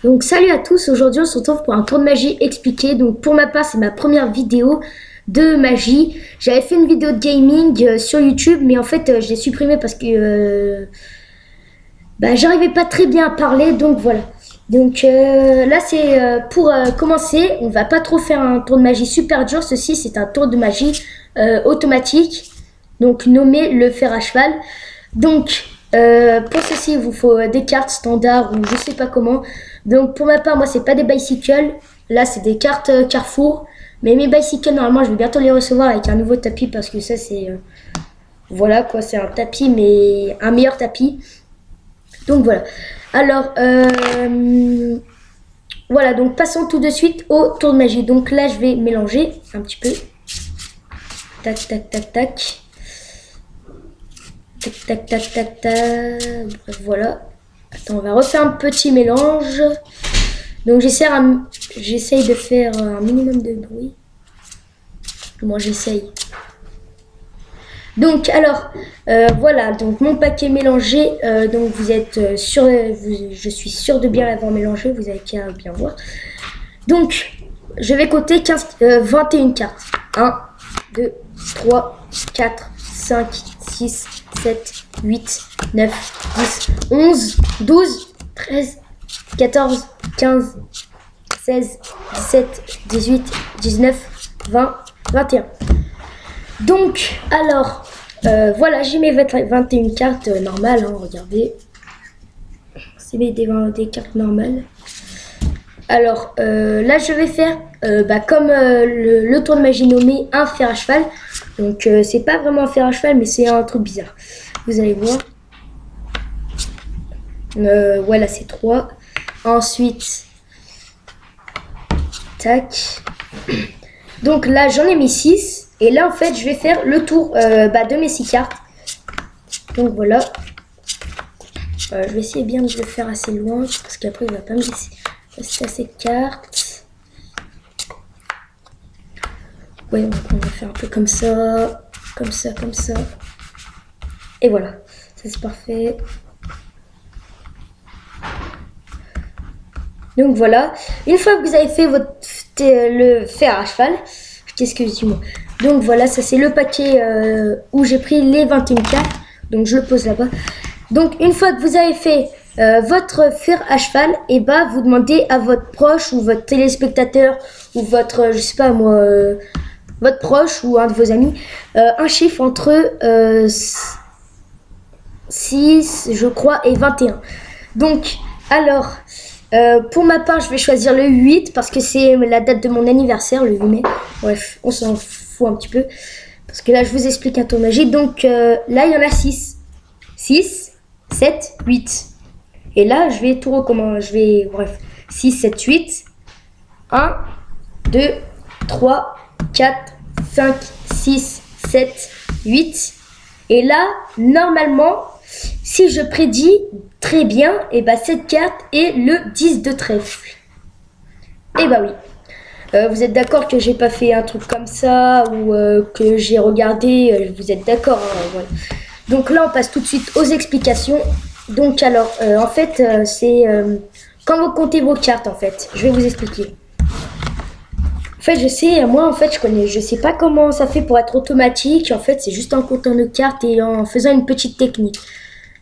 Donc salut à tous, aujourd'hui on se retrouve pour un tour de magie expliqué. Donc pour ma part c'est ma première vidéo de magie. J'avais fait une vidéo de gaming sur YouTube mais en fait je l'ai supprimée parce que j'arrivais pas très bien à parler, donc voilà. Donc là c'est pour commencer, on va pas trop faire un tour de magie super dur. Ceci c'est un tour de magie automatique, donc nommé le fer à cheval. Donc pour ceci il vous faut des cartes standards ou je sais pas comment. Donc pour ma part moi c'est pas des bicycles, là c'est des cartes Carrefour. Mais mes bicycles normalement je vais bientôt les recevoir avec un nouveau tapis parce que ça c'est voilà quoi, c'est un tapis mais un meilleur tapis. Donc voilà. Alors voilà, donc passons tout de suite au tour de magie. Donc là je vais mélanger un petit peu. Tac tac tac tac. Tac tac tac tac tac. Bref, voilà. Attends, on va refaire un petit mélange. Donc j'essaye de faire un minimum de bruit. Moi j'essaye. Donc alors voilà, donc mon paquet mélangé, donc vous êtes sûr, je suis sûr de bien l'avoir mélangé, vous avez qu'à bien voir. Donc je vais compter 21 cartes. 1, 2, 3, 4, 5, 6, 7, 8, 9, 10, 11, 12, 13, 14, 15, 16, 17, 18, 19, 20, 21. Donc, alors, voilà, j'ai mes 21 cartes normales, hein, regardez. C'est des cartes normales. Alors, là, je vais faire, comme le tour de magie nommé un fer à cheval. Donc, c'est pas vraiment un fer à cheval, mais c'est un truc bizarre. Vous allez voir. Voilà, c'est 3. Ensuite, tac. Donc là, j'en ai mis 6. Et là, en fait, je vais faire le tour de mes 6 cartes. Donc voilà. Je vais essayer bien de le faire assez loin. Parce qu'après, il va pas me laisser rester assez de cartes. Ouais, on va faire un peu comme ça. Comme ça, comme ça. Et voilà. Ça, c'est parfait. Donc voilà. Une fois que vous avez fait le fer à cheval. Qu'est-ce que je dis moi? Donc voilà, ça c'est le paquet où j'ai pris les 21 cartes. Donc je le pose là-bas. Donc une fois que vous avez fait votre fer à cheval, et vous demandez à votre proche ou votre téléspectateur ou votre, je sais pas moi, votre proche ou un de vos amis, un chiffre entre 6, je crois, et 21. Donc alors, pour ma part, je vais choisir le 8 parce que c'est la date de mon anniversaire, le 8 mai. Bref, on s'en fout un petit peu. Parce que là, je vous explique un tour magique. Donc là, il y en a 6. 6, 7, 8. Et là, je vais tout recommencer. Bref, 6, 7, 8. 1, 2, 3, 4, 5, 6, 7, 8. Et là, normalement, si je prédis très bien, et cette carte est le 10 de trèfle. Et oui. Vous êtes d'accord que j'ai pas fait un truc comme ça ou que j'ai regardé, vous êtes d'accord, hein, voilà. Donc là on passe tout de suite aux explications. Donc alors en fait c'est quand vous comptez vos cartes, en fait je vais vous expliquer. En fait je sais pas comment ça fait pour être automatique. En fait c'est juste en comptant nos cartes et en faisant une petite technique.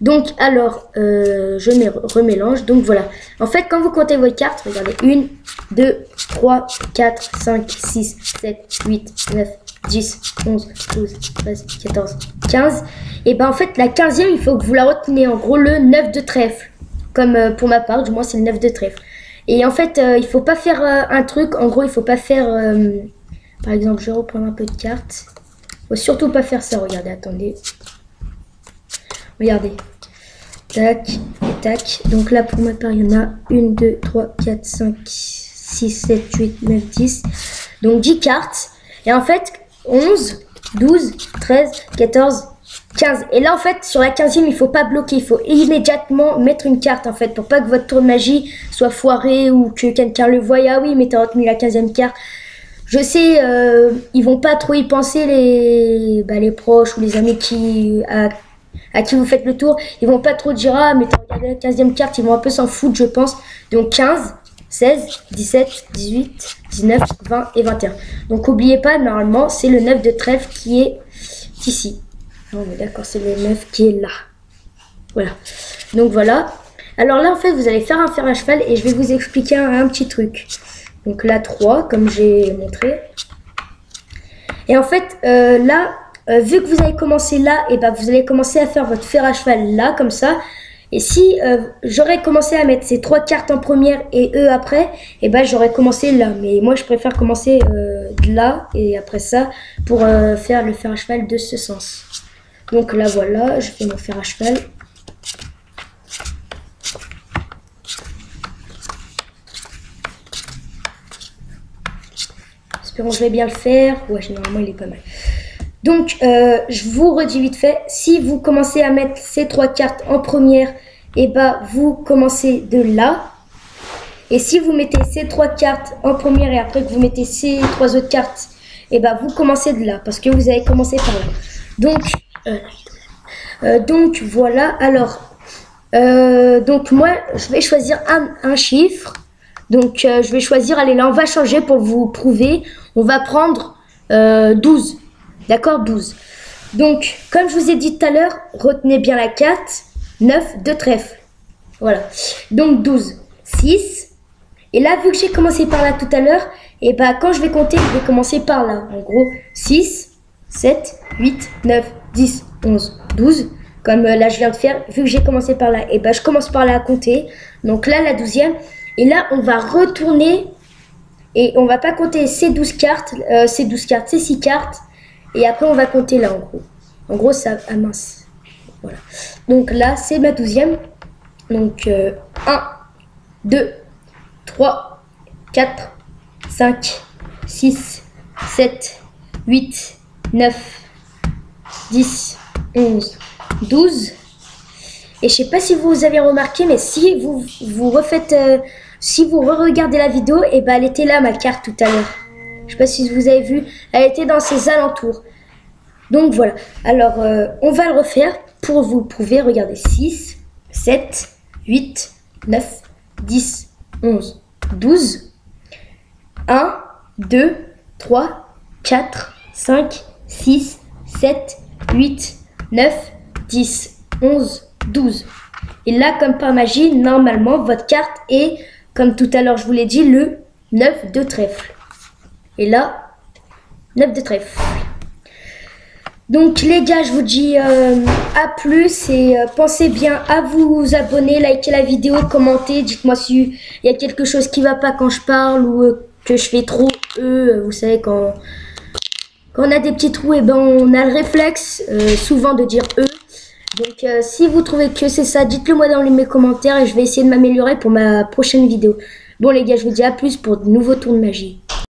Donc alors, je remélange. Donc voilà. En fait, quand vous comptez vos cartes, regardez. 1, 2, 3, 4, 5, 6, 7, 8, 9, 10, 11, 12, 13, 14, 15. Et en fait, la 15e, il faut que vous la reteniez. En gros, le 9 de trèfle. Comme pour ma part, du moins, c'est le 9 de trèfle. Et en fait, il faut pas faire un truc. En gros, il faut pas faire... par exemple, je vais reprendre un peu de cartes. Faut surtout pas faire ça. Regardez, attendez. Regardez. Tac et tac. Donc là, pour ma part, il y en a 1, 2, 3, 4, 5, 6, 7, 8, 9, 10. Donc 10 cartes. Et en fait, 11, 12, 13, 14, 15. Et là, en fait, sur la 15e, il ne faut pas bloquer. Il faut immédiatement mettre une carte, en fait, pour pas que votre tour de magie soit foiré ou que quelqu'un le voie. Ah oui, mais tu as retenu la 15e carte. Je sais, ils vont pas trop y penser, les proches ou les amis à qui vous faites le tour, ils vont pas trop dire ah mais t'as regardé la 15e carte, ils vont un peu s'en foutre je pense. Donc 15, 16, 17, 18, 19, 20 et 21. Donc n'oubliez pas, normalement c'est le 9 de trèfle qui est ici. Non mais d'accord, c'est le 9 qui est là. Voilà. Donc voilà. Alors là en fait vous allez faire un fer à cheval et je vais vous expliquer un petit truc. Donc là 3 comme j'ai montré. Et en fait là vu que vous avez commencé là, et ben vous allez commencer à faire votre fer à cheval là comme ça. Et si j'aurais commencé à mettre ces 3 cartes en première et eux après, et ben j'aurais commencé là. Mais moi je préfère commencer là et après ça pour faire le fer à cheval de ce sens. Donc là voilà, je fais mon fer à cheval. Espérons que je vais bien le faire. Ouais, généralement il est pas mal. Donc, je vous redis vite fait, si vous commencez à mettre ces 3 cartes en première, et bah vous commencez de là. Et si vous mettez ces 3 cartes en première et après que vous mettez ces 3 autres cartes, et bah vous commencez de là, parce que vous avez commencé par là. Donc voilà, alors, donc moi, je vais choisir un chiffre. Donc, je vais choisir, allez là, on va changer pour vous prouver. On va prendre 12. D'accord, 12. Donc, comme je vous ai dit tout à l'heure, retenez bien la carte. 9 de trèfle. Voilà. Donc, 12. 6. Et là, vu que j'ai commencé par là tout à l'heure, et bah quand je vais compter, je vais commencer par là. En gros, 6, 7, 8, 9, 10, 11, 12. Comme là, je viens de faire, vu que j'ai commencé par là, et bah je commence par là à compter. Donc là, la 12e. Et là, on va retourner. Et on va pas compter ces 12 cartes, ces 6 cartes. Et après, on va compter là, en gros. En gros, ça... Ah mince. Voilà. Donc là, c'est ma 12e. Donc, 1, 2, 3, 4, 5, 6, 7, 8, 9, 10, 11, 12. Et je sais pas si vous avez remarqué, mais si vous refaites... si vous re-regardez la vidéo, et ben elle était là, ma carte, tout à l'heure. Je sais pas si vous avez vu, elle était dans ses alentours. Donc voilà, alors on va le refaire pour vous prouver. Regardez, 6, 7, 8, 9, 10, 11, 12, 1, 2, 3, 4, 5, 6, 7, 8, 9, 10, 11, 12. Et là, comme par magie, normalement, votre carte est, comme tout à l'heure je vous l'ai dit, le 9 de trèfle. Et là, 9 de trèfle. Donc les gars, je vous dis à plus et pensez bien à vous abonner, liker la vidéo, commenter, dites-moi si il y a quelque chose qui va pas quand je parle ou que je fais trop vous savez quand on a des petits trous, et ben on a le réflexe souvent de dire Donc si vous trouvez que c'est ça, dites-le moi dans mes commentaires et je vais essayer de m'améliorer pour ma prochaine vidéo. Bon les gars, je vous dis à plus pour de nouveaux tours de magie.